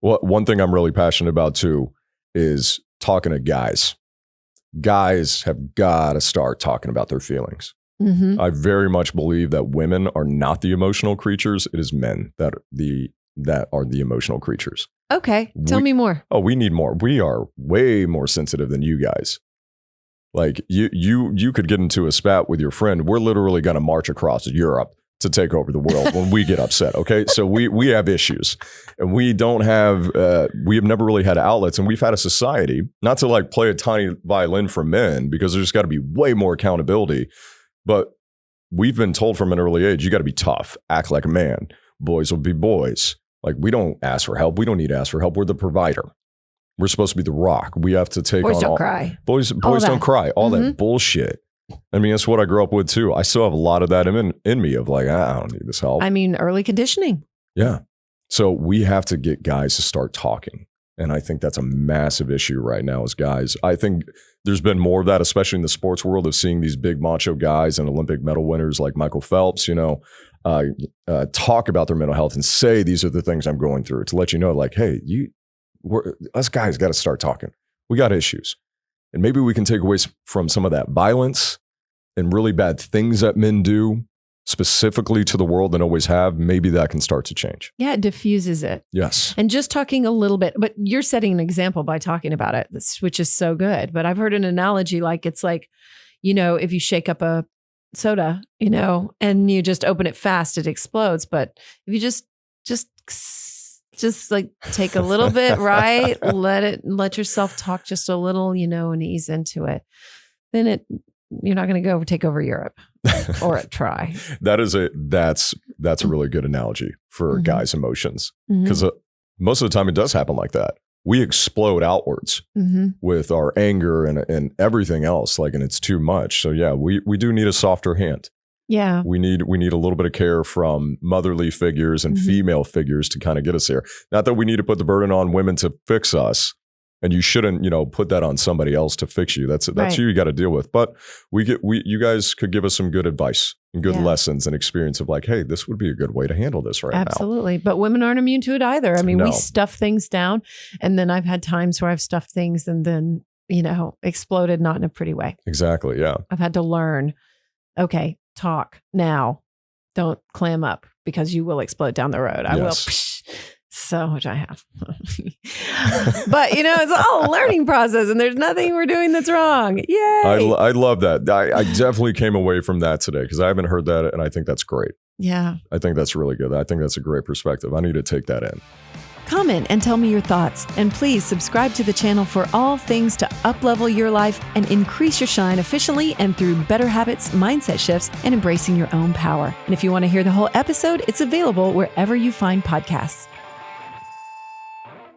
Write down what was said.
Well, one thing I'm really passionate about too is talking to guys. Guys have got to start talking about their feelings. Mm-hmm. I very much believe that women are not the emotional creatures. It is men that are the emotional creatures. Okay. Tell me more. Oh, we need more. We are way more sensitive than you guys. Like you could get into a spat with your friend. We're literally going to march across Europe to take over the world when we get upset. Okay. So we have issues, and we don't have, we have never really had outlets, and we've had a society, not to like play a tiny violin for men, because there's got to be way more accountability, but we've been told from an early age, you got to be tough, act like a man. Boys will be boys. Like, we don't ask for help. We don't need to ask for help. We're the provider. We're supposed to be the rock. We have to take boys on don't cry. Boys don't cry. All that bullshit. I mean, that's what I grew up with too. I still have a lot of that in me of like, I don't need this help. I mean, early conditioning. Yeah. So we have to get guys to start talking. And I think that's a massive issue right now as guys. I think there's been more of that, especially in the sports world, of seeing these big macho guys and Olympic medal winners like Michael Phelps, talk about their mental health and say, these are the things I'm going through, to let you know, like, hey, us guys got to start talking. We got issues. And maybe we can take away from some of that violence and really bad things that men do specifically to the world and always have. Maybe that can start to change. Yeah, it diffuses it. Yes. And just talking a little bit, but you're setting an example by talking about it, which is so good. But I've heard an analogy, like it's like, if you shake up a soda, and you just open it fast, it explodes. But if you just like take a little bit, right? Let yourself talk just a little, and ease into it. Then you're not going to go take over Europe or try. That's a really good analogy for guys' emotions, because most of the time it does happen like that. We explode outwards with our anger and everything else, and it's too much. So yeah, we do need a softer hand. Yeah. We need a little bit of care from motherly figures and female figures to kind of get us here. Not that we need to put the burden on women to fix us, and you shouldn't, put that on somebody else to fix you. That's right. You got to deal with. But you guys could give us some good advice and good lessons and experience of like, hey, this would be a good way to handle this right now. Absolutely. But women aren't immune to it either. I mean, we stuff things down, and then I've had times where I've stuffed things and then, exploded, not in a pretty way. Exactly. Yeah. I've had to learn, okay, talk now. Don't clam up, because you will explode down the road. I will. So, which I have. But, it's all a learning process, and there's nothing we're doing that's wrong. Yay. I love that. I definitely came away from that today, because I haven't heard that, and I think that's great. Yeah. I think that's really good. I think that's a great perspective. I need to take that in. Comment and tell me your thoughts. And please subscribe to the channel for all things to up-level your life and increase your shine efficiently and through better habits, mindset shifts, and embracing your own power. And if you want to hear the whole episode, it's available wherever you find podcasts.